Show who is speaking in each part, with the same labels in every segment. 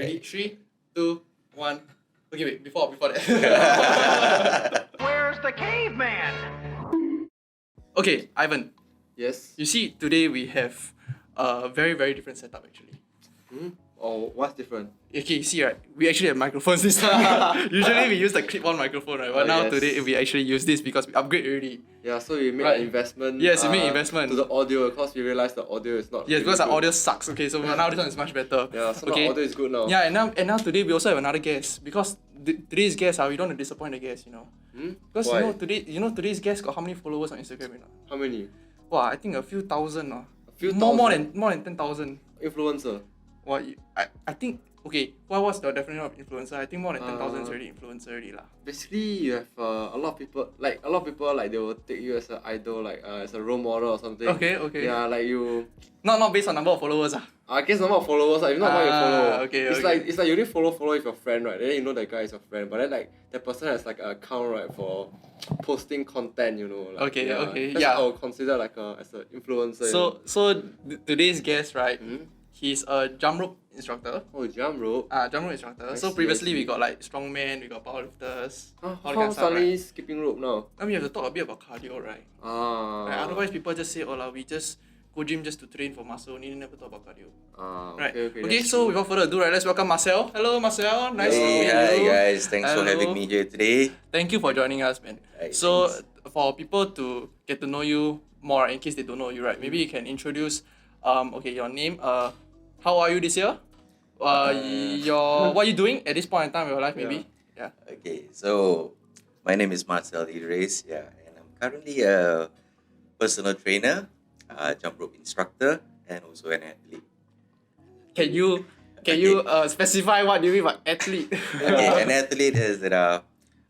Speaker 1: ready? 3, 2, 1. Okay, wait, before that.
Speaker 2: Where's the caveman?
Speaker 1: Okay, Ivan.
Speaker 3: Yes.
Speaker 1: You see, today we have a very, very different setup actually.
Speaker 3: Oh, what's different?
Speaker 1: Okay, you see, right? We actually have microphones this time. Usually we use the clip-on microphone, right? But now
Speaker 3: yes.
Speaker 1: today we actually use this because we upgrade already.
Speaker 3: Yeah, so we made
Speaker 1: Right.
Speaker 3: an investment.
Speaker 1: Yes, we made investment.
Speaker 3: to the audio because we realized the audio is not.
Speaker 1: Yes,
Speaker 3: really
Speaker 1: because our
Speaker 3: good.
Speaker 1: audio sucks. Okay, so now this one is much better.
Speaker 3: Yeah, so
Speaker 1: okay.
Speaker 3: the audio is good now.
Speaker 1: Yeah, and now today we also have another guest because today's guest, we don't want to disappoint the guest, you know. Because
Speaker 3: Why?
Speaker 1: today's guest got how many followers on Instagram, you know?
Speaker 3: How many?
Speaker 1: Wow, I think a few thousand.
Speaker 3: A few
Speaker 1: more
Speaker 3: thousand?
Speaker 1: than 10,000.
Speaker 3: Influencer.
Speaker 1: Well, I think okay. What was the definition of influencer? I think more than 10,000 is already influencer already lah.
Speaker 3: Basically, you have a lot of people like they will take you as an idol, like as a role model or something.
Speaker 1: Okay.
Speaker 3: Yeah, like you.
Speaker 1: Not based on number of followers ah.
Speaker 3: I guess number of followers, like, if not what you follow.
Speaker 1: Okay.
Speaker 3: It's like you only follow with your friend, right? Then you know that guy is your friend, but then like that person has like an account, right, for posting content, you know. Like,
Speaker 1: Okay.
Speaker 3: That's
Speaker 1: Yeah.
Speaker 3: I would consider like as an influencer.
Speaker 1: So today's guest, right? He's a jump rope instructor.
Speaker 3: Oh, jump rope.
Speaker 1: Jump rope instructor.
Speaker 3: I
Speaker 1: So
Speaker 3: see,
Speaker 1: previously
Speaker 3: I see.
Speaker 1: we got like strongman, we got powerlifters, all that
Speaker 3: How
Speaker 1: kind of stuff,
Speaker 3: suddenly
Speaker 1: right?
Speaker 3: skipping rope now?
Speaker 1: Now we have to talk a bit about cardio, right? Right, otherwise people just say, we just go gym just to train for muscle, only never talk about cardio. Right.
Speaker 3: Okay,
Speaker 1: So without further ado, right, let's welcome Marcell. Hello, Marcell. Nice to meet you.
Speaker 4: Hi guys, thanks for
Speaker 1: Hello.
Speaker 4: having me here today.
Speaker 1: Thank you for joining us, man.
Speaker 4: Right,
Speaker 1: So
Speaker 4: thanks.
Speaker 1: for people to get to know you more, in case they don't know you, right? Maybe you can introduce, your name. How are you this year? What are you doing at this point in time in your life? Maybe. Yeah.
Speaker 4: Okay, so my name is Marcell Idris, and I'm currently a personal trainer, jump rope instructor, and also an athlete.
Speaker 1: Can you specify what you mean by athlete?
Speaker 4: Okay, an athlete is that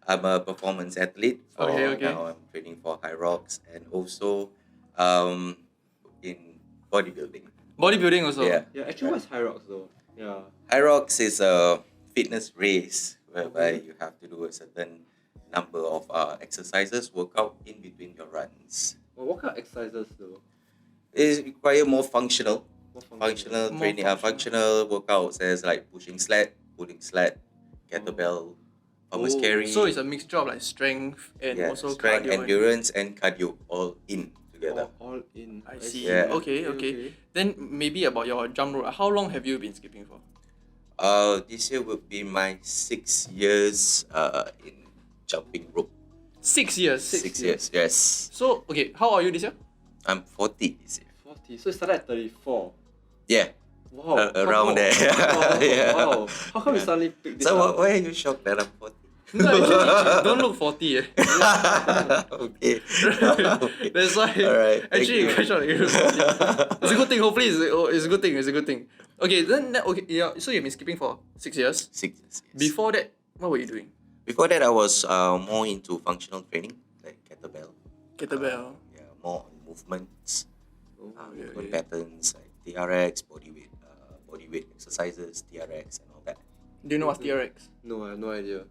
Speaker 4: I'm a performance athlete.
Speaker 1: Okay.
Speaker 4: Now I'm training for high rocks and also in bodybuilding.
Speaker 1: Bodybuilding also.
Speaker 4: Yeah.
Speaker 3: Yeah, actually, what's high rocks though? Yeah.
Speaker 4: High rocks is a fitness race whereby you have to do a certain number of exercises, workout in between your runs.
Speaker 3: Well, what kind of exercises though?
Speaker 4: It require more functional
Speaker 1: More
Speaker 4: training, functional workouts as like pushing sled, pulling sled, kettlebell, farmer's carry.
Speaker 1: So it's a mixture of like strength and also
Speaker 4: strength,
Speaker 1: cardio.
Speaker 4: endurance, and cardio all in together.
Speaker 3: All in.
Speaker 1: I see.
Speaker 4: Yeah.
Speaker 1: Okay. Then maybe about your jump rope. How long have you been skipping for?
Speaker 4: This year would be my 6 years in jumping rope.
Speaker 1: 6 years.
Speaker 4: 6 years, yes.
Speaker 1: So okay, how are you this year?
Speaker 4: I'm 40 this year.
Speaker 3: 40. So it started at 34.
Speaker 4: Yeah,
Speaker 3: Wow.
Speaker 4: around there. Yeah.
Speaker 3: Wow. How come you suddenly picked this
Speaker 4: So
Speaker 3: up?
Speaker 4: why are you shocked that I'm 40?
Speaker 1: No, actually, don't look 40.
Speaker 4: Okay.
Speaker 1: That's why.
Speaker 4: Alright, thank
Speaker 1: Actually,
Speaker 4: you.
Speaker 1: you look 40. It's a good thing. Hopefully, it's a good thing. It's a good thing. Okay, yeah. So you've been skipping for 6 years.
Speaker 4: 6 years. Yes.
Speaker 1: Before that, what were you doing?
Speaker 4: Before that, I was more into functional training, like kettlebell.
Speaker 1: Kettlebell.
Speaker 4: More on movements,
Speaker 1: Okay.
Speaker 4: movement patterns like TRX, body weight exercises, TRX, and all that.
Speaker 1: Do you know what's TRX?
Speaker 3: No, I have no idea.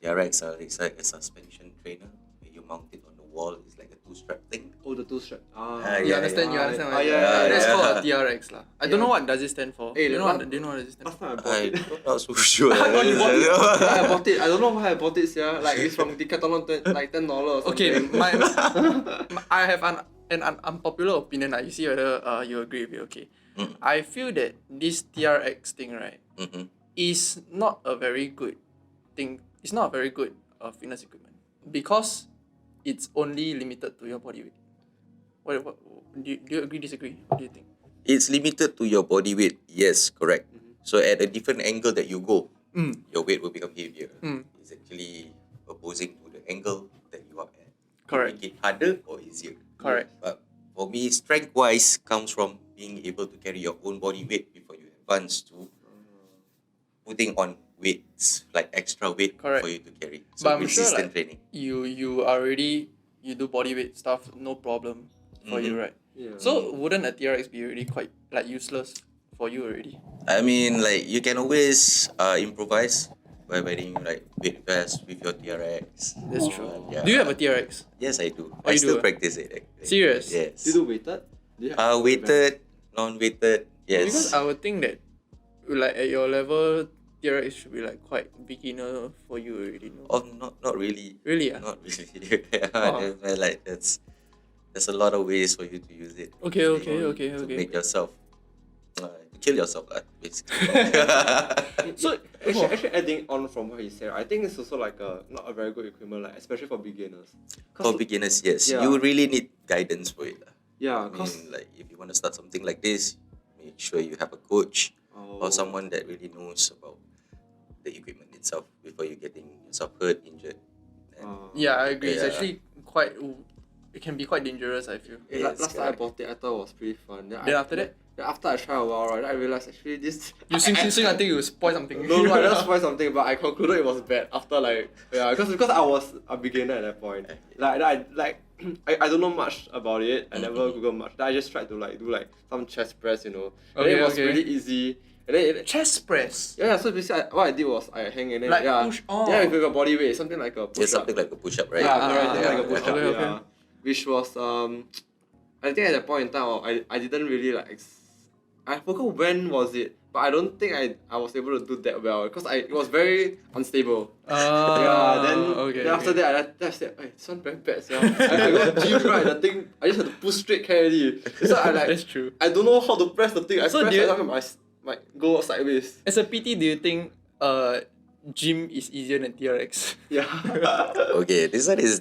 Speaker 4: TRX is like a suspension trainer where you mount it on the wall. It's like a 2-strap thing.
Speaker 3: Oh, the two strap.
Speaker 1: You understand? You understand? What That's
Speaker 4: yeah.
Speaker 1: called a TRX lah. I don't know what does it stand for.
Speaker 3: Hey,
Speaker 1: do you know what does it stand
Speaker 3: Last
Speaker 1: for?
Speaker 3: time I bought it.
Speaker 4: I'm not so sure.
Speaker 3: Oh, you bought it? Yeah, I bought it. I don't know why I bought it, yeah. Like it's from Decathlon, like $10 or something.
Speaker 1: Okay, I have an unpopular opinion. You see whether you agree with it. Okay, I feel that this TRX thing, right, is not a very good thing. It's not a very good fitness equipment because it's only limited to your body weight. What do you agree? Disagree? What do you think?
Speaker 4: It's limited to your body weight. Yes, correct. So at a different angle that you go, your weight will become heavier. It's actually opposing to the angle that you are at.
Speaker 1: Correct.
Speaker 4: Make it harder or easier.
Speaker 1: Correct.
Speaker 4: But for me, strength-wise comes from being able to carry your own body weight before you advance to putting on weights, like extra weight
Speaker 1: Correct.
Speaker 4: for you to carry. So
Speaker 1: But I'm sure
Speaker 4: resistant
Speaker 1: like
Speaker 4: training.
Speaker 1: you do body weight stuff, no problem for you, right?
Speaker 3: Yeah.
Speaker 1: So wouldn't a TRX be already quite like useless for you already?
Speaker 4: I mean, like, you can always improvise by wearing like weight vest with your TRX.
Speaker 1: That's true.
Speaker 4: Yeah.
Speaker 1: Do you have a TRX?
Speaker 4: Yes, I do.
Speaker 1: Oh,
Speaker 4: I
Speaker 1: you
Speaker 4: still
Speaker 1: do?
Speaker 4: practice it. Actually.
Speaker 1: Serious?
Speaker 4: Yes.
Speaker 3: Do you do weighted? Do you have
Speaker 4: Weighted, non-weighted. Yes.
Speaker 1: Because I would think that like at your level, TRX should be like quite beginner for you already. No?
Speaker 4: Oh, not really.
Speaker 1: Really?
Speaker 4: Not really. Like there's a lot of ways for you to use it.
Speaker 1: Okay.
Speaker 4: To make yourself, to kill yourself, basically.
Speaker 1: So
Speaker 3: Actually, adding on from what he said, I think it's also like not a very good equipment, like especially for beginners.
Speaker 4: For beginners, yes,
Speaker 3: Yeah.
Speaker 4: you really need guidance for it.
Speaker 3: Yeah,
Speaker 4: I
Speaker 3: cause
Speaker 4: mean, like if you want to start something like this, make sure you have a coach
Speaker 3: Oh.
Speaker 4: or someone that really knows about the equipment itself before you getting yourself hurt, injured. And
Speaker 1: yeah, I agree. It's
Speaker 4: Yeah.
Speaker 1: actually quite. It can be quite dangerous. I feel.
Speaker 4: Yes,
Speaker 3: last time I
Speaker 4: correct.
Speaker 3: bought it, I thought it was pretty fun.
Speaker 1: Then after that?
Speaker 3: After I tried a while, right, I realized actually this.
Speaker 1: You swing until you spoil something.
Speaker 3: No, I just spoiled something, but I concluded it was bad after like because I was a beginner at that point. I don't know much about it. I never Googled much. Then I just tried to do some chest press, And then it was really easy. And then
Speaker 1: Chest press.
Speaker 3: yeah, so basically what I did was I hang and then
Speaker 1: Like push- oh.
Speaker 3: yeah, with a body weight, something like a push
Speaker 4: It's something like a push-up, right?
Speaker 3: something like a push up,
Speaker 1: okay.
Speaker 3: which was I think at that point in time I didn't really I forgot when was it, but I don't think I was able to do that well because it was very unstable. Then after that I said, hey, this one very bad. I got gym right, the thing I just had to push straight carry. So
Speaker 1: That's true.
Speaker 3: I don't know how to press the thing. I
Speaker 1: So
Speaker 3: press
Speaker 1: do you-
Speaker 3: sometimes might go sideways.
Speaker 1: As a PT, do you think gym is easier than TRX?
Speaker 3: Yeah.
Speaker 4: Okay, this one is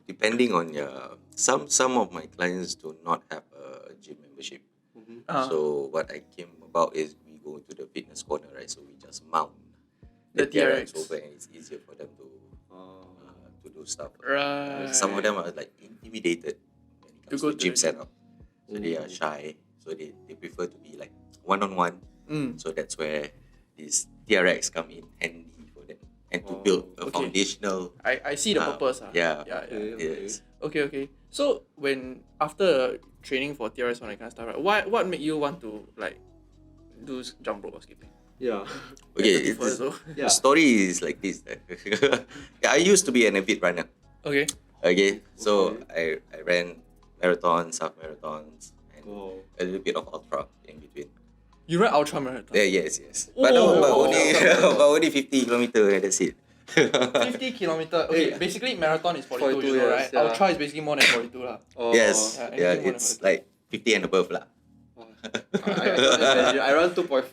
Speaker 4: depending on your. Some of my clients do not have a gym membership. So what I came about is we go to the fitness corner, right? So we just mount
Speaker 1: The TRX.
Speaker 4: over, and it's easier for them to do stuff.
Speaker 1: Right.
Speaker 4: Some of them are like intimidated when it comes
Speaker 1: go
Speaker 4: to
Speaker 1: to
Speaker 4: gym
Speaker 1: the
Speaker 4: setup, so they are shy. So they prefer to be like one-on-one. So that's where this TRX come in handy for them and to build a
Speaker 1: okay.
Speaker 4: foundational.
Speaker 1: I see the purpose.
Speaker 4: Yeah.
Speaker 1: Yeah.
Speaker 4: Yes.
Speaker 1: Okay. So when after training for TRS and that kind of stuff, right? What made you want to like do jump rope or skipping?
Speaker 3: Yeah.
Speaker 4: Okay,
Speaker 1: Before, so.
Speaker 3: Yeah.
Speaker 4: the story is like this. Yeah, I used to be an avid runner.
Speaker 1: Okay.
Speaker 4: Okay, so I ran marathons, half marathons, and
Speaker 3: Wow.
Speaker 4: a little bit of ultra in between.
Speaker 1: You ran ultra marathon.
Speaker 4: Yeah, yes. But only 50 kilometer, and that's it.
Speaker 1: 50 kilometer. Okay, basically marathon is 42,
Speaker 3: 42,
Speaker 1: you know, right?
Speaker 3: yes, yeah.
Speaker 1: Ultra is basically more than 42 lah.
Speaker 4: Yes,
Speaker 1: Yeah,
Speaker 4: yeah,
Speaker 1: anything more
Speaker 4: it's
Speaker 1: than
Speaker 4: like 50 and above lah.
Speaker 3: I run 2.4.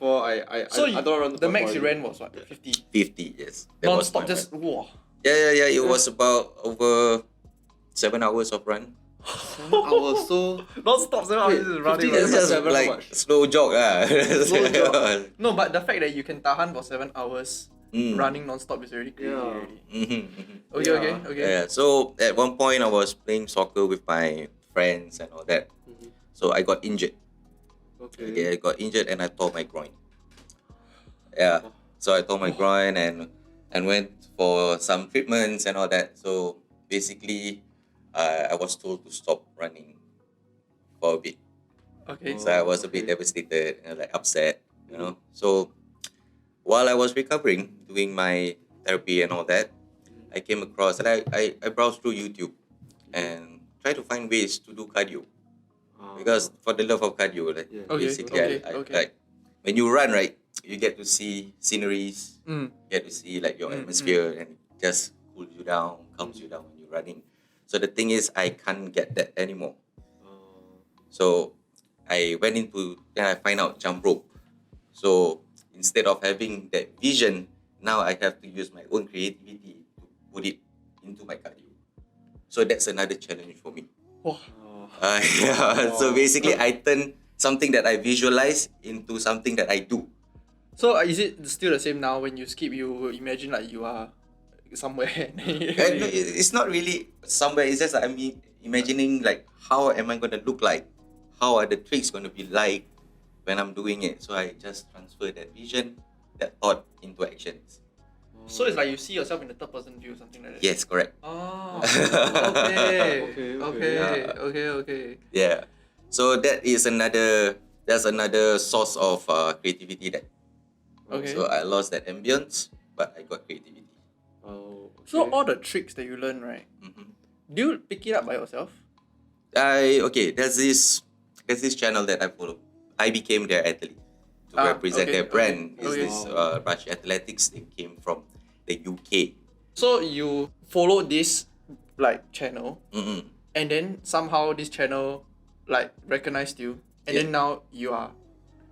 Speaker 1: So
Speaker 3: I don't run 2.4.
Speaker 1: the max you ran was what? 50.
Speaker 4: 50, yes. That was
Speaker 1: Non-stop,
Speaker 4: my
Speaker 1: just
Speaker 4: max.
Speaker 1: wow.
Speaker 4: Yeah. It was about over 7 hours of run.
Speaker 3: I was so.
Speaker 1: Non-stop 7 hours is running.
Speaker 3: 50
Speaker 1: right?
Speaker 4: It's just
Speaker 3: Seven, how
Speaker 4: like
Speaker 3: much?
Speaker 4: slow jog lah.
Speaker 3: Slow jog.
Speaker 1: No, but the fact that you can tahan for 7 hours running non-stop is already crazy.
Speaker 3: Yeah.
Speaker 1: Already.
Speaker 3: Yeah.
Speaker 1: Okay.
Speaker 4: Yeah. So at one point I was playing soccer with my friends and all that. So I got injured. Okay, I got injured and I tore my groin. Yeah. So I tore my groin and went for some treatments and all that. So basically, I was told to stop running for a bit.
Speaker 1: Okay.
Speaker 4: So I was a bit devastated and like upset, So while I was recovering, doing my therapy and all that, I came across and I browsed through YouTube and tried to find ways to do cardio. Because for the love of cardio, like basically, I like when you run, right, you get to see sceneries, you get to see like your atmosphere, and it just cools you down, calms you down when you're running. So the thing is, I can't get that anymore. So I went into, then I find out jump rope. So instead of having that vision, now I have to use my own creativity to put it into my cardio. So that's another challenge for me.
Speaker 1: Wow.
Speaker 4: Yeah. So basically, I turn something that I visualize into something that I do.
Speaker 1: So is it still the same now? When you skip, you imagine like you are somewhere.
Speaker 4: And it's not really somewhere. It's just I'm imagining like how am I going to look like? How are the tricks going to be like when I'm doing it? So I just transfer that vision, that thought into actions.
Speaker 1: So it's like you see yourself in the third person view, something like that.
Speaker 4: Yes, correct.
Speaker 1: Oh. Okay.
Speaker 3: Okay.
Speaker 1: Okay.
Speaker 4: Yeah. So that's another source of creativity that.
Speaker 1: Okay.
Speaker 4: So I lost that ambience, but I got creativity.
Speaker 3: Oh.
Speaker 1: So all the tricks that you learn, right? Do you pick it up by yourself?
Speaker 4: There's this channel that I follow. I became their athlete. to represent their brand. Is
Speaker 1: okay.
Speaker 4: this Rush Athletics? They came from the UK.
Speaker 1: So you followed this like channel,
Speaker 4: Mm-mm.
Speaker 1: and then somehow this channel like recognized you, and then now you are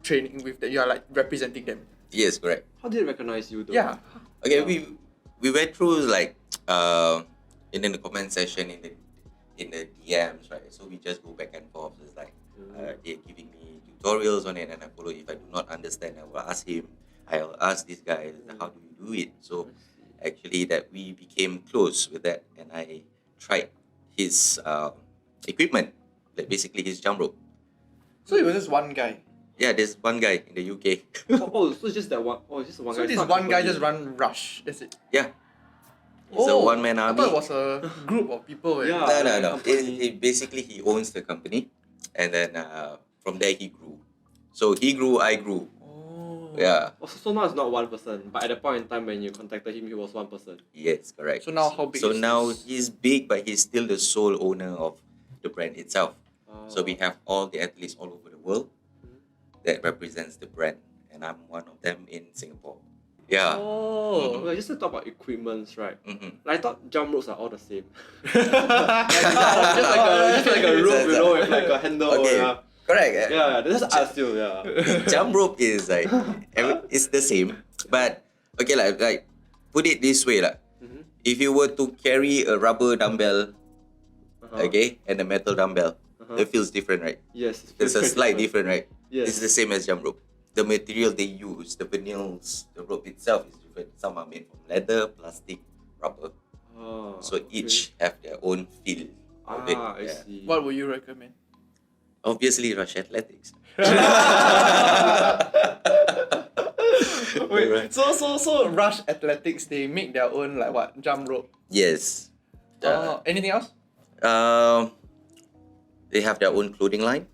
Speaker 1: training with them. You are like representing them.
Speaker 4: Yes, correct.
Speaker 3: How did it recognize you though?
Speaker 1: Yeah.
Speaker 4: Okay, we went through like in the comment section in the DMs, right? So we just go back and forth. It's like they're giving me tutorials on it, and I follow. If I do not understand, I will ask him. I'll ask this guy, how do you do it? So actually, that we became close with that, and I tried his equipment, like basically his jump rope.
Speaker 1: So it was just one guy.
Speaker 4: Yeah, there's one guy in the UK.
Speaker 3: So it's just that one. Oh, it's just one
Speaker 1: So
Speaker 3: guy.
Speaker 1: this
Speaker 3: It's not
Speaker 1: one guy
Speaker 3: company.
Speaker 1: just run Rush. That's it.
Speaker 4: Yeah, he's a one-man
Speaker 1: I
Speaker 4: army.
Speaker 1: thought it was a group of people.
Speaker 3: Yeah.
Speaker 4: No.
Speaker 3: company.
Speaker 4: He owns the company, and then from there he grew. So he grew, I grew.
Speaker 1: Oh.
Speaker 4: Yeah.
Speaker 3: Oh, so now it's not one person, but at the point in time when you contacted him, he was one person.
Speaker 4: Yes, correct.
Speaker 1: So now how big
Speaker 4: So
Speaker 1: is
Speaker 4: now
Speaker 1: this?
Speaker 4: he's big, but he's still the sole owner of the brand itself. So we
Speaker 3: Oh.
Speaker 4: have all the athletes all over the world that represents the brand, and I'm one of them in Singapore. Yeah.
Speaker 1: Oh.
Speaker 3: Well, just to talk about equipments, right?
Speaker 4: Mm-hmm.
Speaker 3: Like, I thought jump ropes are all the same.
Speaker 1: just
Speaker 3: just like a rope, you know, with like a handle.
Speaker 4: Okay.
Speaker 3: Yeah.
Speaker 4: Correct.
Speaker 3: Yeah, that's ask you. Yeah.
Speaker 4: Jump rope is like it's the same, but okay, like put it this way, like if you were to carry a rubber dumbbell, okay, and a metal dumbbell, it feels different, right?
Speaker 3: Yes.
Speaker 4: There's a slight different, right?
Speaker 3: Yes.
Speaker 4: It's the same as jump rope. The material they use, the vinyls, the rope itself is different. Some are made from leather, plastic, rubber.
Speaker 3: Oh,
Speaker 4: So
Speaker 3: okay.
Speaker 4: each have their own feel of it.
Speaker 3: I
Speaker 4: Yeah.
Speaker 3: see.
Speaker 1: What would you recommend?
Speaker 4: Obviously, Rush Athletics.
Speaker 1: Wait, so Rush Athletics, they make their own like what jump rope.
Speaker 4: Yes.
Speaker 1: Anything else?
Speaker 4: They have their own clothing line,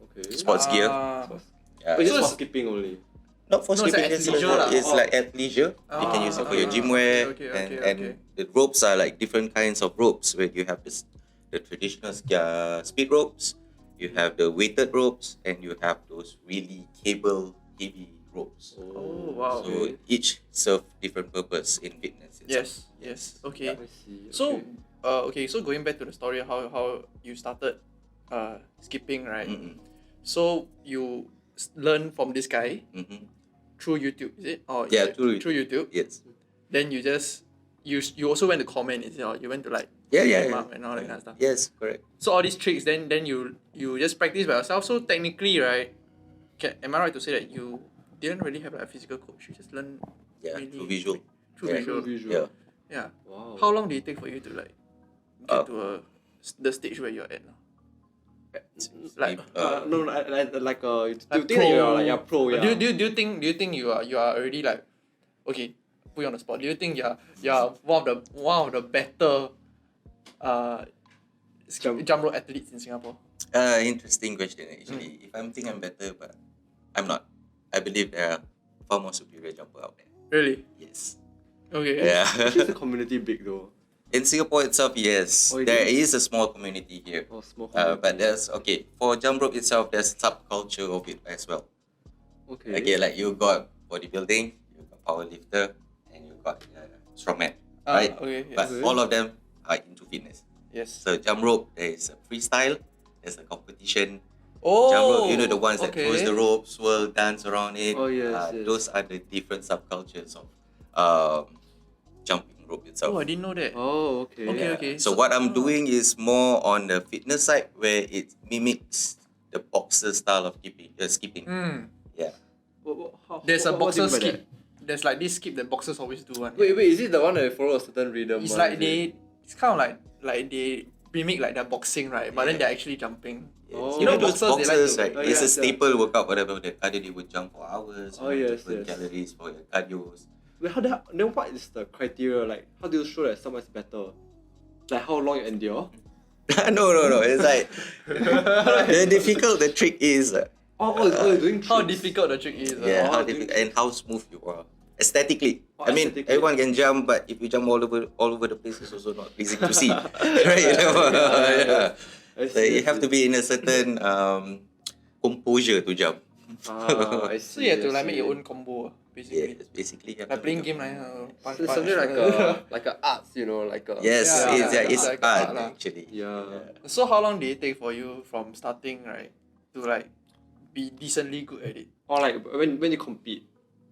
Speaker 3: Okay.
Speaker 4: sports gear.
Speaker 3: But it's
Speaker 1: So
Speaker 3: just
Speaker 1: it's-
Speaker 3: for skipping only.
Speaker 4: Not for
Speaker 1: No, it's
Speaker 4: skipping,
Speaker 1: like athleisure lah.
Speaker 4: it's like athleisure. You can use it for your gym wear,
Speaker 1: okay,
Speaker 4: and the ropes are like different kinds of ropes. Where you have the traditional speed ropes, you have the weighted ropes, and you have those really cable heavy ropes.
Speaker 1: Oh wow.
Speaker 4: So each serve different purpose in fitness. itself.
Speaker 1: Yes. Okay.
Speaker 3: I see.
Speaker 1: So
Speaker 3: okay.
Speaker 1: so going back to the story how you started skipping, right?
Speaker 4: Mm-mm.
Speaker 1: So you learn from this guy
Speaker 4: Mm-hmm.
Speaker 1: through YouTube, is it? Or
Speaker 4: Yeah,
Speaker 1: is it
Speaker 4: through
Speaker 1: through YouTube.
Speaker 4: Yes.
Speaker 1: Then you just you also went to comment, is it? Or you went to like
Speaker 4: Yeah.
Speaker 1: him up and all that kind of stuff.
Speaker 4: Yes, correct.
Speaker 1: So all these tricks, then you just practice by yourself. So technically, right? Am I right to say that you didn't really have like a physical coach? You just learn
Speaker 4: Yeah,
Speaker 1: really
Speaker 4: through visual.
Speaker 1: through
Speaker 4: Yeah.
Speaker 1: visual.
Speaker 3: Visual.
Speaker 4: Yeah.
Speaker 1: Yeah.
Speaker 3: Wow.
Speaker 1: How long did it take for you to like
Speaker 4: Uh,
Speaker 1: get to the stage where you're at now? Like
Speaker 3: No, like you
Speaker 1: like
Speaker 3: think that you're like pro, yeah.
Speaker 1: Do you think you are already like okay, put you on the spot. Do you think you're one of the better jump rope athletes in Singapore?
Speaker 4: Interesting question actually. If I'm thinking I'm better, but I'm not. I believe there are far more superior jumper out there.
Speaker 1: Really?
Speaker 4: Yes.
Speaker 1: Okay.
Speaker 4: Yeah.
Speaker 3: Is the community big though?
Speaker 4: In Singapore itself, yes.
Speaker 3: Oh, it
Speaker 4: There
Speaker 3: is?
Speaker 4: is a small community here.
Speaker 3: Oh, small community.
Speaker 4: But there's for jump rope itself, there's subculture of it as well. Okay, like you got bodybuilding, you got powerlifter, and you got strongman, right?
Speaker 1: Okay. Yes.
Speaker 4: But all of them are into fitness.
Speaker 1: Yes.
Speaker 4: So jump rope, there is a freestyle, there's a competition.
Speaker 1: Oh.
Speaker 4: Jump rope, you know the ones that
Speaker 1: okay.
Speaker 4: throws the rope, swirl, dance around it.
Speaker 3: Oh, yes, yes.
Speaker 4: Those are the different subcultures of jumping rope itself.
Speaker 1: Oh, I didn't know that.
Speaker 3: Oh, okay.
Speaker 1: Okay,
Speaker 4: Yeah.
Speaker 1: okay.
Speaker 4: So what I'm doing is more on the fitness side where it mimics the boxer style of skipping.
Speaker 1: Mm.
Speaker 4: Yeah.
Speaker 1: There's a
Speaker 3: what do you
Speaker 1: boxer
Speaker 3: mean by
Speaker 1: skip. There's like this skip that boxers always do one.
Speaker 3: Wait, is it the one that they follow a certain rhythm?
Speaker 1: It's
Speaker 3: one,
Speaker 1: like
Speaker 3: is it?
Speaker 1: it's kind of like they mimic like their boxing, right? But then they're actually jumping.
Speaker 3: Oh.
Speaker 1: You know
Speaker 4: those
Speaker 1: boxers, they like to-
Speaker 4: right?
Speaker 3: Oh,
Speaker 4: It's
Speaker 3: yeah,
Speaker 4: a staple workout, whatever. The other they would jump for hours.
Speaker 3: Oh, yes,
Speaker 4: different
Speaker 3: yes.
Speaker 4: calories for your cardios.
Speaker 3: Wait, then what is the criteria? Like, how do you show that someone's better? Like, how long you endure?
Speaker 4: no. It's like the trick is
Speaker 3: You're doing
Speaker 1: How
Speaker 3: tricks.
Speaker 1: difficult the trick is.
Speaker 4: how
Speaker 3: doing
Speaker 4: difficult and how smooth you are. Aesthetically.
Speaker 3: Oh,
Speaker 4: I mean,
Speaker 3: aesthetically.
Speaker 4: everyone can jump, but if you jump all over the place, it's also not pleasing to see. Right?
Speaker 3: Yeah.
Speaker 4: Yeah. So you have to be in a certain composure to jump.
Speaker 3: I see.
Speaker 1: So you have to
Speaker 3: I
Speaker 1: like make your
Speaker 3: see.
Speaker 1: own combo,
Speaker 4: Yeah,
Speaker 1: basically.
Speaker 4: it's basically you have
Speaker 1: Like
Speaker 4: to
Speaker 1: playing
Speaker 4: make
Speaker 1: game
Speaker 4: a-
Speaker 1: like
Speaker 3: So it's something like a arts, like a
Speaker 4: Yes,
Speaker 1: Yeah,
Speaker 4: it's
Speaker 1: like
Speaker 4: art
Speaker 1: art lah.
Speaker 4: actually.
Speaker 3: yeah.
Speaker 1: So how long did it take for you from starting, right, to like be decently good at it?
Speaker 3: Or like when you compete.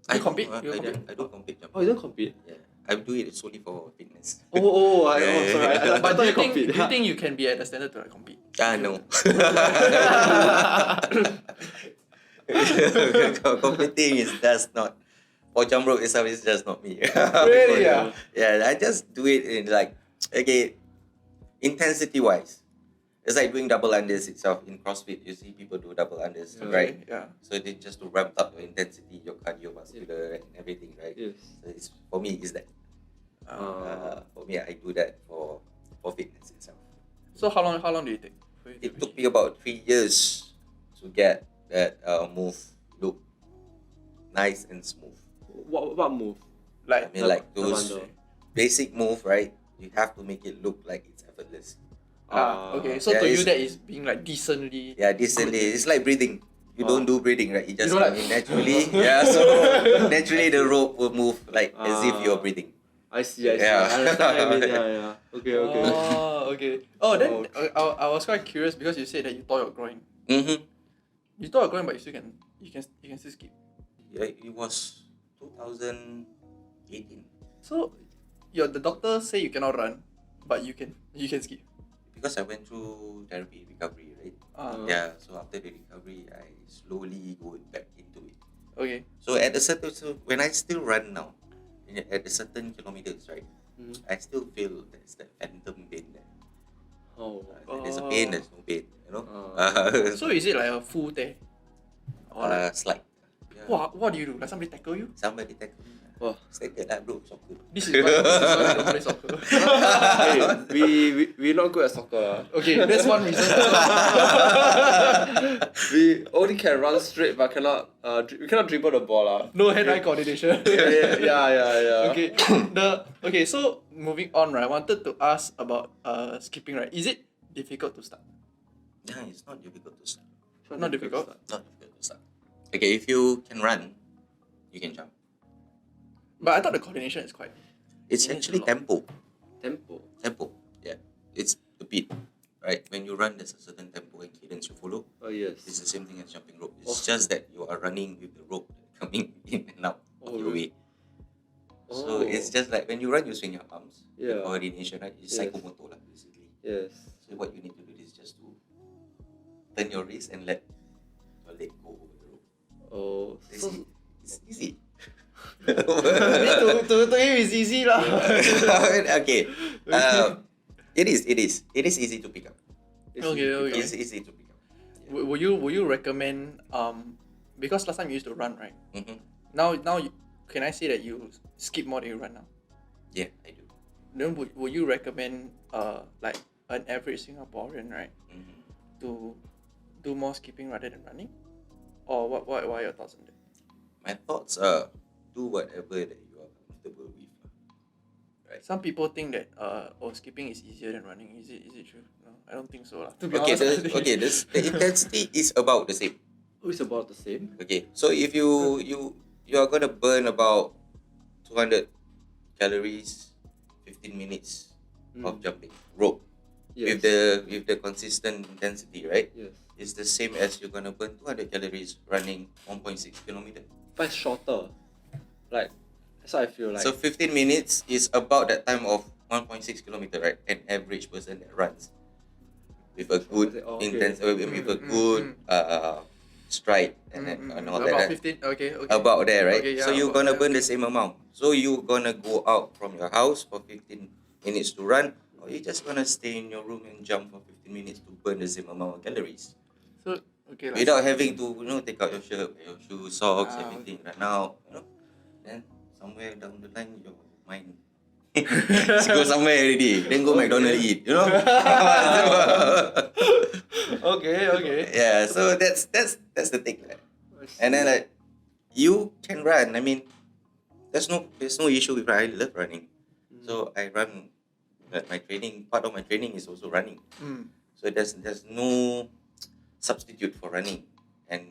Speaker 1: You
Speaker 4: I
Speaker 1: compete?
Speaker 4: don't,
Speaker 1: You
Speaker 4: I
Speaker 1: compete?
Speaker 4: don't, I don't compete jumping.
Speaker 3: Oh, you don't compete?
Speaker 4: Yeah, I do it solely for fitness.
Speaker 3: Sorry. I
Speaker 1: But
Speaker 3: thought
Speaker 1: do
Speaker 3: you
Speaker 1: you think
Speaker 3: compete.
Speaker 1: do you think you can be at the standard to like compete?
Speaker 4: No. Competing is just not for jump rope itself. It's just not me.
Speaker 1: Really? Yeah.
Speaker 4: Yeah, I just do it in like intensity wise. It's like doing double unders itself in CrossFit. You see people do double unders,
Speaker 3: Yeah.
Speaker 4: right?
Speaker 1: Yeah.
Speaker 4: So they just to ramp up your intensity, your cardiovascular, and everything, right?
Speaker 3: Yes.
Speaker 4: So it's for me is that. For me, I do that for fitness itself.
Speaker 1: So how long do you take? For you to
Speaker 4: It took
Speaker 1: reach?
Speaker 4: me about 3 years to get that move look nice and smooth.
Speaker 3: What move?
Speaker 1: Like
Speaker 4: I mean, like
Speaker 3: the
Speaker 4: those
Speaker 3: bundle.
Speaker 4: basic move, right? You have to make it look like it's effortless.
Speaker 1: okay. So
Speaker 4: Yeah,
Speaker 1: to you
Speaker 4: it's-
Speaker 1: that is being like decently.
Speaker 4: Yeah, decently. It's like breathing. You don't do breathing, right? You just
Speaker 1: don't
Speaker 4: come
Speaker 1: like-
Speaker 4: in naturally. Yeah, so naturally the rope will move like as if you're breathing.
Speaker 3: I see.
Speaker 4: Yeah.
Speaker 3: I understand what you mean. Yeah. Okay.
Speaker 1: Oh, okay. Oh, then
Speaker 3: Oh,
Speaker 1: I was quite curious because you said that you tore your groin.
Speaker 4: Mm-hmm.
Speaker 1: You tore your groin, but you can still skip.
Speaker 4: Yeah, it was 2018
Speaker 1: So, the doctor say you cannot run, but you can skip.
Speaker 4: because I went through therapy recovery, right? Yeah, so after the recovery, I slowly go back into it.
Speaker 1: Okay.
Speaker 4: So at a certain, when I still run now, at a certain kilometers, right, I still feel there's that phantom pain there.
Speaker 3: Oh.
Speaker 4: There's a pain, there's no pain,
Speaker 1: So is it like a full tear? Or like,
Speaker 4: slight. Yeah.
Speaker 1: what do you do? Like somebody tackle you?
Speaker 4: Somebody tackle me.
Speaker 3: Wah.
Speaker 4: Standard lah, bro, soccer.
Speaker 1: This is why you don't play soccer.
Speaker 3: Hey, we not good at soccer.
Speaker 1: Okay, that's one reason.
Speaker 3: We only can run straight, but we cannot dribble the ball lah.
Speaker 1: No hand-eye coordination.
Speaker 3: Yeah.
Speaker 1: Okay, so moving on, right? I wanted to ask about skipping, right? Is it difficult to start?
Speaker 4: Yeah, it's not difficult to start.
Speaker 1: Not difficult.
Speaker 4: Not difficult to start. Okay, if you can run, you can jump.
Speaker 1: But I thought the coordination is quite.
Speaker 4: It's
Speaker 1: It needs
Speaker 4: actually
Speaker 1: a lot.
Speaker 3: Tempo.
Speaker 4: tempo. Yeah, it's the beat, right? When you run, there's a certain tempo and cadence you follow.
Speaker 3: Oh yes.
Speaker 4: It's the same thing as jumping rope. It's just that you are running with the rope coming in and out of your way. So it's just like when you run, you swing your arms.
Speaker 3: Yeah.
Speaker 4: The coordination, right? It's
Speaker 3: Yes.
Speaker 4: psychomotor lah, basically.
Speaker 3: Yes.
Speaker 4: So what you need to do is just to turn your wrist and let your leg go over the rope.
Speaker 3: Oh.
Speaker 4: It's easy.
Speaker 1: to him is easy lah.
Speaker 4: Okay. It is easy to pick up.
Speaker 1: Okay.
Speaker 4: It's easy to pick up.
Speaker 1: Will you recommend because last time you used to run, right?
Speaker 4: Mm-hmm.
Speaker 1: Now can I say that you skip more than you run now?
Speaker 4: Yeah, I do.
Speaker 1: Then would you recommend like an average Singaporean, right,
Speaker 4: Mm-hmm.
Speaker 1: to do more skipping rather than running? Or what are your thoughts on that?
Speaker 4: My thoughts are do whatever that you are comfortable with. Right.
Speaker 1: Some people think that skipping is easier than running. Is it true? No, I don't think so lah. To be
Speaker 4: Okay,
Speaker 1: honest,
Speaker 4: the intensity is about the same.
Speaker 3: Oh, it's about the same.
Speaker 4: Okay, so if you are gonna burn about 200 calories, 15 minutes of jumping rope
Speaker 3: Yes.
Speaker 4: with the consistent intensity, right?
Speaker 3: Yes.
Speaker 4: It's the same as you're gonna burn 200 calories running 1.6 kilometer.
Speaker 3: But it's shorter. Like that's what I feel like.
Speaker 4: So 15 minutes is about that time of 1.6 kilometer, right? An average person that runs with a good
Speaker 3: Oh, okay.
Speaker 4: with a good stride and all
Speaker 1: about
Speaker 4: that.
Speaker 1: 15. Okay.
Speaker 4: About there, right?
Speaker 1: Okay, yeah,
Speaker 4: so you're
Speaker 1: about
Speaker 4: gonna
Speaker 1: there.
Speaker 4: burn the same amount. So you're gonna go out from your house for 15 minutes to run, or you're just gonna stay in your room and jump for 15 minutes to burn the same amount of calories.
Speaker 1: So okay.
Speaker 4: Without having to, take out your shirt, your shoes, socks,
Speaker 1: Ah,
Speaker 4: everything, run out, Then somewhere down the line, your mind go somewhere already. Then go McDonald's eat,
Speaker 1: Okay.
Speaker 4: Yeah, so that's the thing. Right? And then like you can run. I mean, there's no issue with running. I love running. So I run. My training, part of my training is also running. So there's no substitute for running. And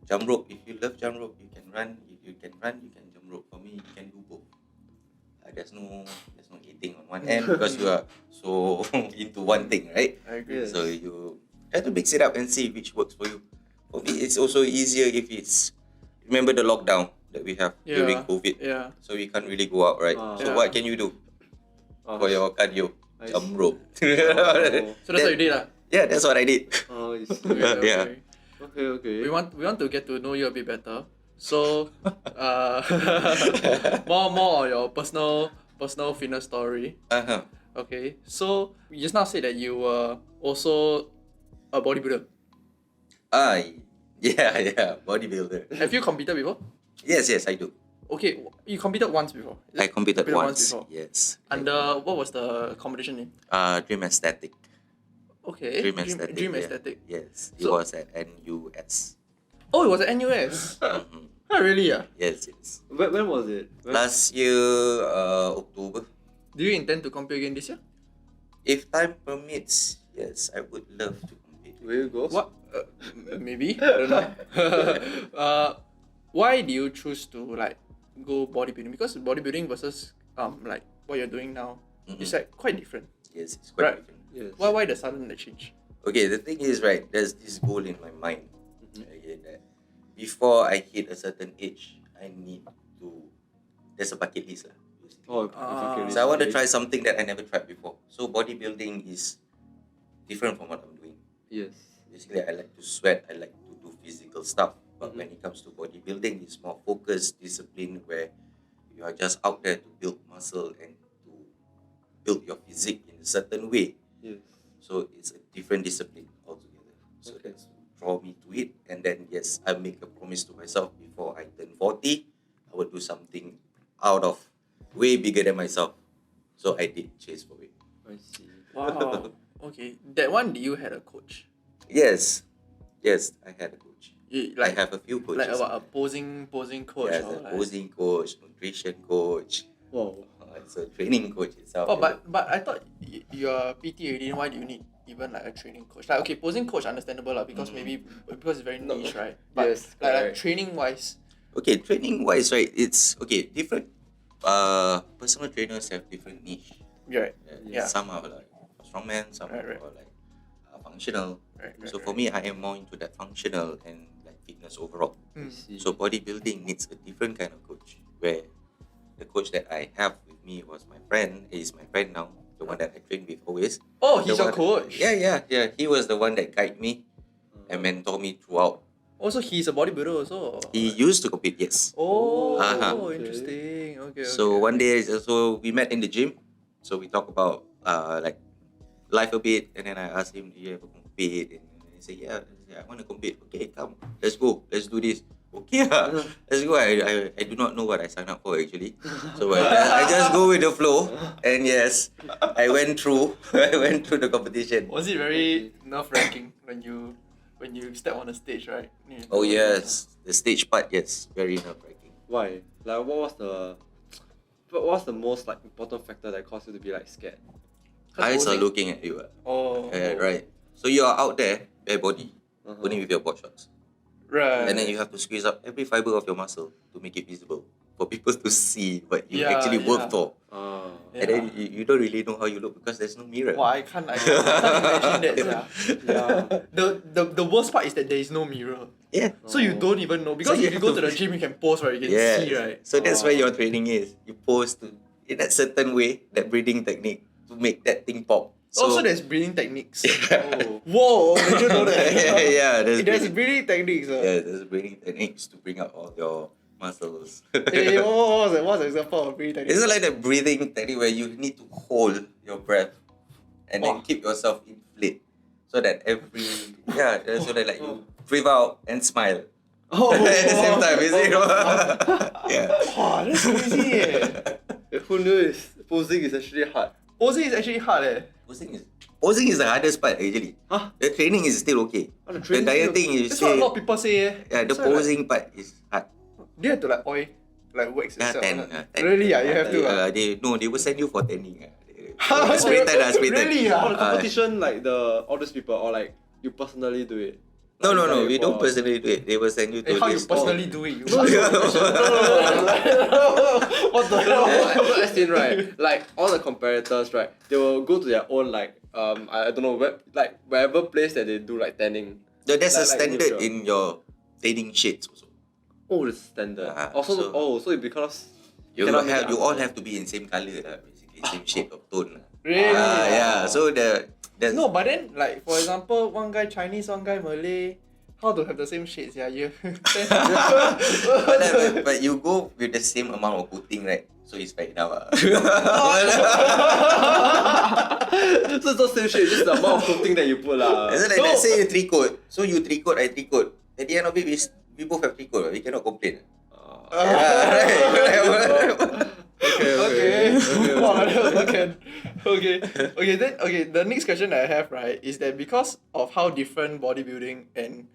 Speaker 4: jump rope. If you love jump rope, you can run. If you can run, you can jump rope. For me, you can do both. There's no eating on one end because you are so into one thing, right?
Speaker 1: I agree.
Speaker 3: Yes.
Speaker 4: So you try to mix it up and see which works for you. For me, it's also easier if it's, remember the lockdown that we have during COVID.
Speaker 1: Yeah.
Speaker 4: So we can't really go out, right? So
Speaker 1: Yeah.
Speaker 4: what can you do for your cardio?
Speaker 3: I
Speaker 4: Jump
Speaker 3: see.
Speaker 4: rope.
Speaker 1: So that's what you did, lah.
Speaker 4: Yeah, that's what I did.
Speaker 3: Oh, I see.
Speaker 4: Yeah.
Speaker 3: Okay.
Speaker 1: We want to get to know you a bit better. So, more on your personal fitness story.
Speaker 4: Uh-huh.
Speaker 1: Okay. So you just now said that you were also a bodybuilder.
Speaker 4: Yeah, bodybuilder.
Speaker 1: Have you competed before?
Speaker 4: Yes, I do.
Speaker 1: Okay, you competed once before. Is
Speaker 4: I
Speaker 1: it?
Speaker 4: competed once.
Speaker 1: before.
Speaker 4: Yes.
Speaker 1: Under what was the competition name?
Speaker 4: Dream Aesthetic.
Speaker 1: Okay.
Speaker 4: Dream Aesthetic.
Speaker 1: Dream
Speaker 4: yeah.
Speaker 1: Aesthetic.
Speaker 4: Yes, it
Speaker 1: So-
Speaker 4: was at NUS.
Speaker 1: Oh, it was at NUS.
Speaker 4: Mhm.
Speaker 1: Oh, really? Yeah.
Speaker 4: Yes.
Speaker 3: When was it?
Speaker 4: Last year, October.
Speaker 1: Do you intend to compete again this year?
Speaker 4: If time permits, yes, I would love to compete.
Speaker 3: Will you go?
Speaker 1: What? Maybe. I don't know. Why do you choose to like go bodybuilding? Because bodybuilding versus like what you're doing now is like quite different.
Speaker 4: Yes, it's quite
Speaker 1: Right.
Speaker 4: different.
Speaker 3: Yes.
Speaker 1: Why the sudden change?
Speaker 4: Okay, the thing is, right, there's this goal in my mind. Okay, that before I hit a certain age, I need to, there's a bucket list lah. basically.
Speaker 3: Oh,
Speaker 1: Ah.
Speaker 3: okay.
Speaker 4: So I want to try something that I never tried before. So bodybuilding is different from what I'm doing.
Speaker 3: Yes.
Speaker 4: Basically, I like to sweat, I like to do physical stuff. But when it comes to bodybuilding, it's more focused, discipline, where you are just out there to build muscle and to build your physique in a certain way.
Speaker 3: Yes.
Speaker 4: So it's a different discipline altogether. So
Speaker 3: Okay.
Speaker 4: that's draw me to it. And then, yes, I make a promise to myself before I turn 40, I would do something out of way bigger than myself. So I did chase for it.
Speaker 3: I see.
Speaker 1: Wow. Okay. That one, do you had a coach?
Speaker 4: Yes, I had a coach.
Speaker 1: You,
Speaker 4: I have a few coaches.
Speaker 1: like a posing coach
Speaker 4: Yes,
Speaker 1: or
Speaker 4: a
Speaker 1: like...
Speaker 4: posing coach, nutrition coach.
Speaker 3: Wow.
Speaker 4: It's a training coach itself.
Speaker 1: Oh, but I thought you're PT already. Why do you need even like a training coach? Like, okay, posing coach understandable lah, because maybe because it's very
Speaker 3: No.
Speaker 1: niche, right? But
Speaker 3: Yes,
Speaker 1: like
Speaker 3: correct.
Speaker 1: training wise,
Speaker 4: Okay, training wise, right? It's okay. Different. Personal trainers have different niche.
Speaker 1: right? Yeah.
Speaker 4: Some are like strongman, some
Speaker 1: Right,
Speaker 4: are
Speaker 1: right.
Speaker 4: like functional.
Speaker 1: Right.
Speaker 4: So for me, I am more into that functional and like fitness overall.
Speaker 3: I see.
Speaker 4: So bodybuilding needs a different kind of coach. Where the coach that I have with me was my friend. He is my friend now, the one that I train with always.
Speaker 1: Oh,
Speaker 4: The
Speaker 1: he's your
Speaker 4: one-
Speaker 1: coach.
Speaker 4: Yeah. He was the one that guided me and mentor me throughout.
Speaker 1: Also, he's a bodybuilder also.
Speaker 4: He used to compete, yes.
Speaker 1: Oh,
Speaker 4: Uh-huh.
Speaker 1: interesting. Okay.
Speaker 4: So
Speaker 1: okay.
Speaker 4: one day, so we met in the gym. So we talk about like life a bit, and then I asked him, "Do you ever compete?" And he said, "Yeah, I want to compete." Okay, come, let's go, let's do this. Okay, let's go. I do not know what I signed up for actually, so I just go with the flow. And yes, I went through the competition.
Speaker 1: Was it very nerve wracking when you step on the stage, right? You
Speaker 4: Oh
Speaker 1: know,
Speaker 4: yes, the stage part, yes, very nerve wracking.
Speaker 3: Why? Like, what was the most like important factor that caused you to be like scared?
Speaker 1: Cause
Speaker 4: Eyes are
Speaker 1: posing-
Speaker 4: looking at you.
Speaker 1: Oh.
Speaker 4: Right. So you are out there, bare body,
Speaker 3: Uh-huh.
Speaker 4: only with your board shots.
Speaker 1: Right.
Speaker 4: And then you have to squeeze up every fiber of your muscle to make it visible for people to see what you
Speaker 1: Yeah,
Speaker 4: actually worked
Speaker 1: yeah.
Speaker 4: for. And then you don't really know how you look because there's no mirror.
Speaker 1: Wow, I can't imagine that. Yeah.
Speaker 3: Yeah.
Speaker 1: The worst part is that there is no mirror.
Speaker 4: Yeah.
Speaker 1: So you don't even know, because
Speaker 4: So you
Speaker 1: if you
Speaker 4: have
Speaker 1: go to
Speaker 4: to-
Speaker 1: the gym, you can pose, right? You can
Speaker 4: Yeah.
Speaker 1: see, right?
Speaker 4: So that's where your training is. You pose to in that certain way, that breathing technique to make that thing pop.
Speaker 1: Also, there's breathing techniques.
Speaker 3: Oh.
Speaker 1: Whoa, I didn't know that.
Speaker 4: yeah,
Speaker 1: There's breathing techniques.
Speaker 4: yeah, there's breathing techniques to bring out all your muscles.
Speaker 1: Hey, what's the example of breathing techniques?
Speaker 4: It's like the breathing technique where you need to hold your breath and then
Speaker 1: Wow.
Speaker 4: keep yourself inflate so that so that like you breathe out and smile
Speaker 1: Oh,
Speaker 4: at the same time, is it? Yeah.
Speaker 1: Wow, that's crazy.
Speaker 3: Who knew posing is actually hard?
Speaker 1: Posing is actually hard.
Speaker 4: Posing is the hardest part actually.
Speaker 3: Huh?
Speaker 4: The training is still okay.
Speaker 3: Oh, the
Speaker 4: The
Speaker 3: training
Speaker 4: entire
Speaker 3: still
Speaker 4: thing you
Speaker 1: That's what a
Speaker 4: say,
Speaker 1: lot of people say.
Speaker 4: yeah, the
Speaker 1: That's why, like,
Speaker 4: posing part is hard.
Speaker 1: do you have to like oil, like wax
Speaker 4: Yeah,
Speaker 1: yourself?
Speaker 4: tan.
Speaker 1: Really? Yeah, you have to.
Speaker 4: They will send you for tanning.
Speaker 1: Huh?
Speaker 4: Spray tan.
Speaker 1: Really?
Speaker 3: All the
Speaker 1: Ah?
Speaker 3: competition, like all those people, or like you personally do it.
Speaker 4: No.
Speaker 3: Like,
Speaker 4: We don't
Speaker 3: for-
Speaker 4: personally do it. They will send you to
Speaker 1: How you
Speaker 4: this.
Speaker 1: personally do it? You
Speaker 3: No,
Speaker 1: what the hell?
Speaker 3: no, as in right, like all the competitors, right, they will go to their own like I don't know like wherever place that they do like tanning.
Speaker 4: No, there's a
Speaker 3: like
Speaker 4: standard
Speaker 3: neutral.
Speaker 4: in your training shades also.
Speaker 3: Oh, the standard. So it because
Speaker 4: You
Speaker 3: cannot make it
Speaker 4: all
Speaker 3: outside.
Speaker 4: have to be in same color lah, basically same shade of tone lah.
Speaker 1: Really?
Speaker 4: Yeah. So there's
Speaker 1: No, but then like for example, one guy Chinese, one guy Malay, how to have the same shades? Yeah, you.
Speaker 4: but you go with the same amount of coating, right? So it's fair enough.
Speaker 3: So it's not same shade, just the amount of coating that you put lah.
Speaker 4: So like, let's say you 3-coat. So you 3-coat, I 3-coat. At the end of it, we both have 3-coat. We cannot complain.
Speaker 1: Okay. Wow, okay. Then the next question that I have, right, is that because of how different bodybuilding and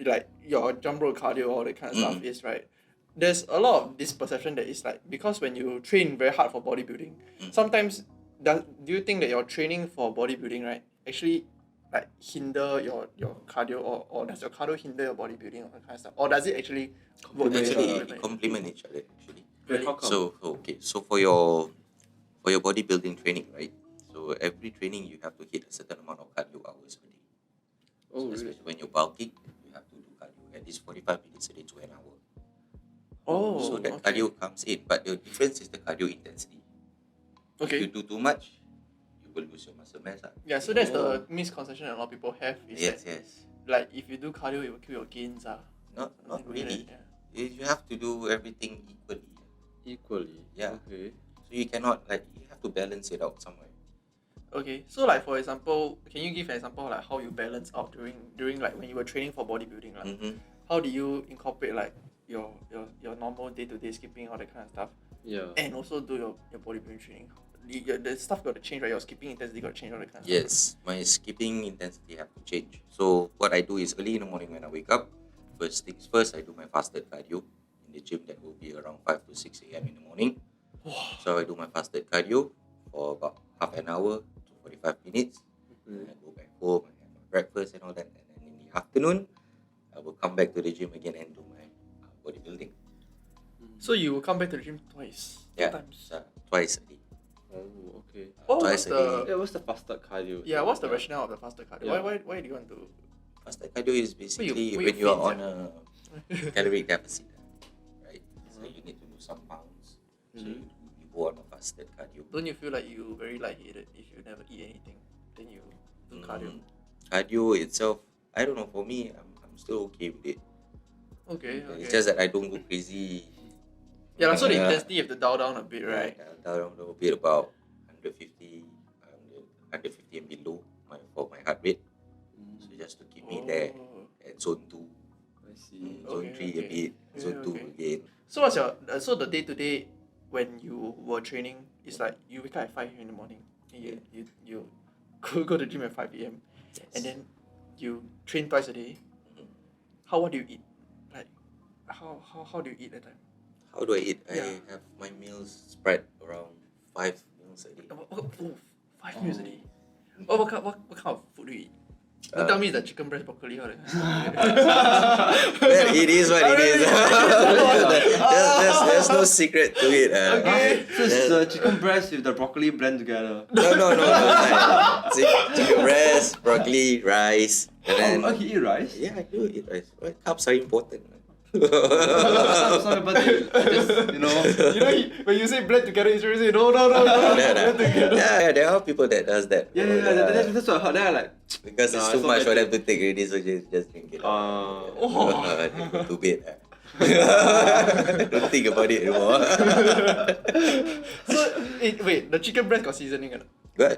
Speaker 1: like your jump rope cardio, all that kind of stuff is, right? There's a lot of this perception that is like, because when you train very hard for bodybuilding, sometimes do you think that your training for bodybuilding, right, actually like hinder your cardio, or does your cardio hinder your bodybuilding or that kind of stuff, or does it actually work
Speaker 4: Actually,
Speaker 1: together?
Speaker 4: it complement each other. Actually.
Speaker 3: Wait, how come?
Speaker 4: So for your bodybuilding training, right? So every training you have to hit a certain amount of cardio hours a day.
Speaker 3: Oh,
Speaker 4: So
Speaker 3: really?
Speaker 4: especially when you're bulking, you have to do cardio at least 45 minutes a day to an hour.
Speaker 1: Oh,
Speaker 4: So that
Speaker 1: okay.
Speaker 4: cardio comes in, but the difference is the cardio intensity. If you
Speaker 1: Okay.
Speaker 4: do too much, you will lose your muscle mass.
Speaker 1: Yeah, so that's the misconception that a lot of people have, is
Speaker 4: Yes,
Speaker 1: that
Speaker 4: yes.
Speaker 1: like if you do cardio, it will kill your gains.
Speaker 4: Not
Speaker 1: Something like
Speaker 4: really.
Speaker 1: that,
Speaker 4: You have to do everything equally.
Speaker 3: Equally.
Speaker 4: Yeah.
Speaker 3: Okay.
Speaker 4: So you cannot you have to balance it out somewhere.
Speaker 1: Okay, so like for example, can you give an example of like how you balance out during like when you were training for bodybuilding? Like,
Speaker 4: Mm-hmm.
Speaker 1: how do you incorporate like your normal day-to-day skipping, all that kind of stuff,
Speaker 3: Yeah.
Speaker 1: and also do your bodybuilding training? The stuff got to change, right? Your skipping intensity got to change, all that kind of stuff.
Speaker 4: Yes, my skipping intensity have to change. So what I do is early in the morning when I wake up, first things first, I do my fasted cardio in the gym. That will be around 5 to 6 a.m. in the morning. So I do my fasted cardio for about half an hour to 45 minutes. And I go back home, I have my breakfast and all that. And then in the afternoon, I will come back to the gym again and do my bodybuilding.
Speaker 1: So you will come back to the gym twice, two
Speaker 4: Yeah,
Speaker 1: times.
Speaker 4: twice a day.
Speaker 3: Oh, okay.
Speaker 4: Twice a day.
Speaker 3: Yeah, what's the fasted cardio?
Speaker 1: Yeah, what's the rationale of the fasted cardio?
Speaker 3: Yeah.
Speaker 1: Why do you want to?
Speaker 4: Fasted cardio is basically
Speaker 1: where
Speaker 4: when
Speaker 1: you
Speaker 4: you are
Speaker 1: fit,
Speaker 4: on a caloric deficit, right? So you need to lose some pounds. So you go on a fasted cardio.
Speaker 1: Don't you feel like you very lightheaded if you never eat anything? Then you do cardio.
Speaker 4: Cardio itself, I don't know. For me, I'm still okay with it.
Speaker 1: Okay.
Speaker 4: It's just that I don't go crazy.
Speaker 1: Yeah, so the
Speaker 4: Yeah.
Speaker 1: intensity you have to dial down a bit, right?
Speaker 4: Down a little bit, about 150 and below for my heart rate. So just to keep me there at zone 2,
Speaker 3: I see.
Speaker 4: zone 3 a
Speaker 1: Okay.
Speaker 4: bit, zone 2
Speaker 1: Okay.
Speaker 4: again.
Speaker 1: So what's your so the day to day when you were training is like you wake up at 5 in the morning. And you go to the gym at 5 a.m. and then you train twice a day. What do you eat? Like how do you eat that time?
Speaker 4: How do I eat?
Speaker 1: Yeah.
Speaker 4: I have my meals spread around 5 meals a day.
Speaker 1: 5 meals a day. What kind of food do you eat? Don't tell me it's the chicken breast broccoli or that.
Speaker 4: Well, it is what it is. There's no secret to it.
Speaker 1: Okay.
Speaker 3: So it's the chicken breast with the broccoli blend together.
Speaker 4: No. Like, chicken breast, broccoli, rice, and then
Speaker 3: Oh, you eat rice?
Speaker 4: yeah, I do eat rice. Well, carbs are important.
Speaker 3: Sorry, but just, you know.
Speaker 1: You know, when you say blend together, it's really say no, blend together.
Speaker 4: Yeah, there are people that does that.
Speaker 3: Yeah, that's what I heard. Then I like,
Speaker 4: Because it's
Speaker 3: Nah,
Speaker 4: too
Speaker 3: it's
Speaker 4: much
Speaker 3: not
Speaker 4: for
Speaker 3: that
Speaker 4: them to take already, so just drink it. They go to bed. Don't think about it anymore.
Speaker 1: So wait, the chicken breast got seasoning or not?
Speaker 4: Good.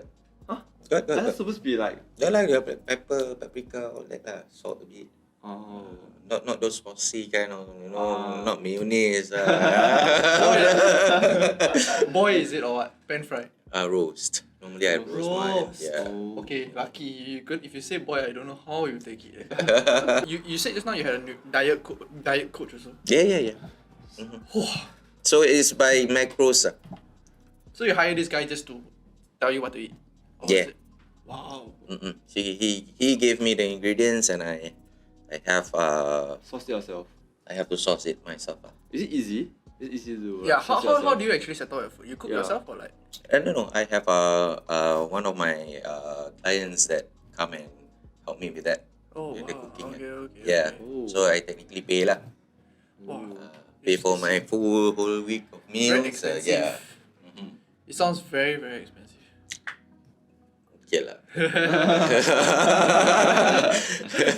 Speaker 3: Huh?
Speaker 4: Good.
Speaker 3: that's supposed to be like,
Speaker 4: They like the pepper, paprika, all that lah. Salt a bit.
Speaker 3: oh.
Speaker 4: Not those saucy kind of, not mayonnaise.
Speaker 1: Boy, is it or what? Pan fry.
Speaker 4: Roast. Normally I roast mine.
Speaker 1: Roast.
Speaker 4: Yeah.
Speaker 3: Oh.
Speaker 1: Okay, lucky. If you say boy, I don't know how you take it. You said just now you had a new diet coach also.
Speaker 4: Yeah. So it's by macros.
Speaker 1: So you hire this guy just to tell you what to eat. Or
Speaker 4: Yeah.
Speaker 1: is it- Wow.
Speaker 4: So he gave me the ingredients, and I have
Speaker 3: Sauce it yourself.
Speaker 4: I have to sauce it myself.
Speaker 3: Is it easy? Is it easy to do?
Speaker 1: Yeah,
Speaker 3: like,
Speaker 1: how
Speaker 3: sauce yourself?
Speaker 1: do you actually settle your food? You cook
Speaker 3: Yeah.
Speaker 1: yourself or like?
Speaker 4: No, I have one of my clients that come and help me with that.
Speaker 1: Oh
Speaker 4: with the
Speaker 1: wow.
Speaker 4: cooking.
Speaker 1: Okay.
Speaker 4: Yeah.
Speaker 3: Oh.
Speaker 4: So I technically pay lah.
Speaker 1: Wow.
Speaker 4: Pay for my full whole week of meals.
Speaker 1: expensive.
Speaker 4: Yeah.
Speaker 1: It sounds very expensive.
Speaker 4: Okay lah.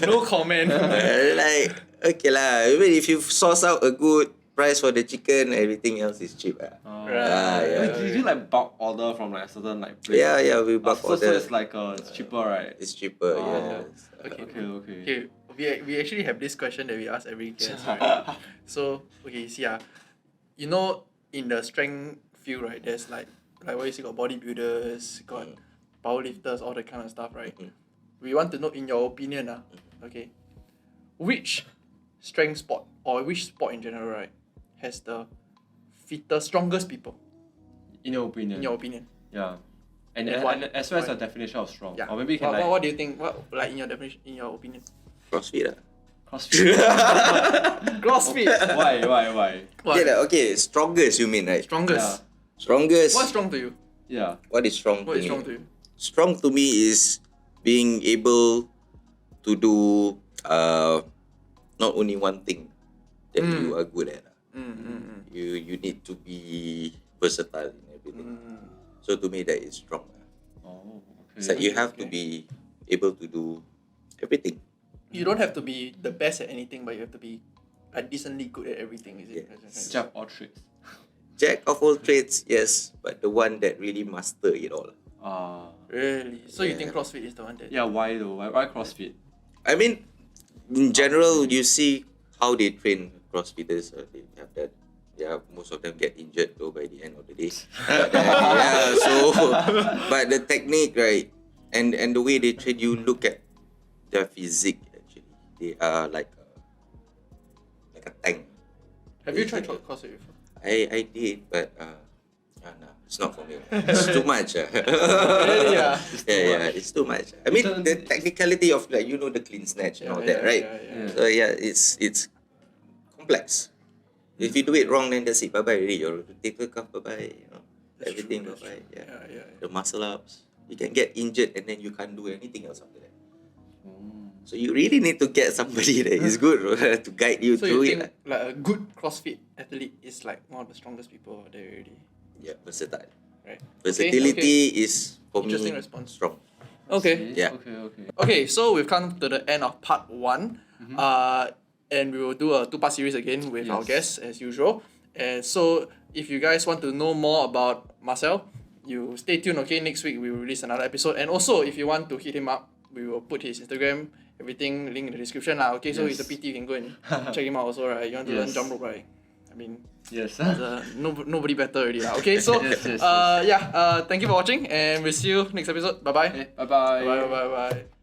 Speaker 1: No comment.
Speaker 4: Like okay lah. Even if you source out a good price for the chicken, everything else is cheap.
Speaker 1: Right.
Speaker 4: Yeah.
Speaker 3: Did you like bulk order from like a certain like place?
Speaker 4: Yeah, we bulk
Speaker 3: So
Speaker 4: order.
Speaker 3: it's like it's cheaper, right?
Speaker 4: It's cheaper,
Speaker 3: Oh.
Speaker 4: yes.
Speaker 1: Okay.
Speaker 3: Okay.
Speaker 1: Okay, we actually have this question that we ask every guest, right? So, okay, see, you know, in the strength field, right, there's like what you see, got bodybuilders, got powerlifters, all that kind of stuff, right? We want to know, in your opinion, okay, which strength sport or which sport in general, right, has the fittest, strongest people,
Speaker 3: In your opinion.
Speaker 1: in your opinion?
Speaker 3: Yeah. And,
Speaker 1: And
Speaker 3: and,
Speaker 1: why?
Speaker 3: and as well as
Speaker 1: Why?
Speaker 3: the definition of strong.
Speaker 1: Yeah.
Speaker 3: Or maybe you can
Speaker 1: What do you think? What, like, in your definition, in your opinion?
Speaker 4: CrossFit lah.
Speaker 3: CrossFit.
Speaker 1: CrossFit.
Speaker 3: Why?
Speaker 1: What?
Speaker 4: Okay, strongest you mean, right?
Speaker 1: Strongest.
Speaker 4: Strongest.
Speaker 1: What's strong to you?
Speaker 3: Yeah.
Speaker 4: What is strong
Speaker 1: What
Speaker 4: to
Speaker 1: is
Speaker 4: me?
Speaker 1: strong to you?
Speaker 4: Strong to me is being able to do not only one thing that you are good at. You need to be versatile in everything. So to me that is strong.
Speaker 3: Oh, okay.
Speaker 4: It's like you have to be able to do everything.
Speaker 1: You don't have to be the best at anything, but you have to be decently good at everything, is it?
Speaker 4: Yes.
Speaker 3: Jack all trades.
Speaker 4: Jack of all trades, yes, but the one that really master it all.
Speaker 1: Really? So you
Speaker 4: Yeah.
Speaker 1: think CrossFit is the one that...
Speaker 3: Yeah, why though? Why CrossFit?
Speaker 4: I mean, in general, you see how they train CrossFitters. They have that. Yeah, most of them get injured though by the end of the day. But, but the technique, right, and the way they train, you look at their physique. Actually, they are like a tank.
Speaker 1: Have you tried CrossFit before?
Speaker 4: I did, but no, it's not for me. It's too much.
Speaker 1: Really? Yeah.
Speaker 4: It's too much. I mean, the technicality of like the clean snatch and all that, right?
Speaker 1: Yeah.
Speaker 4: So it's complex. If you do it wrong, then that's it. Bye bye. Already, your rotator cuff, bye bye. Everything bye bye. Yeah. The muscle ups. You can get injured and then you can't do anything else after that. So you really need to get somebody that is good to guide you
Speaker 1: So
Speaker 4: through
Speaker 1: you think
Speaker 4: it.
Speaker 1: like a good CrossFit athlete is like one of the strongest people out there already,
Speaker 4: Yeah, versatile.
Speaker 1: right?
Speaker 4: Versatility is for me
Speaker 1: Interesting response.
Speaker 4: strong.
Speaker 1: Okay.
Speaker 4: Yeah.
Speaker 3: Okay.
Speaker 1: Okay, so we've come to the end of part 1. And we will do a 2-part series again with our guests as usual. And so if you guys want to know more about Marcell, you stay tuned, okay? Next week we will release another episode. And also if you want to hit him up, we will put his Instagram, everything link in the description lah. Okay, so he's a PT, you can go and check him out also, right? You want to learn jump rope, right? I mean,
Speaker 3: Yes.
Speaker 1: nobody better already lah. Okay, so
Speaker 3: Yes.
Speaker 1: thank you for watching and we'll see you next episode. Bye bye.
Speaker 3: Okay, bye-bye.
Speaker 1: Bye.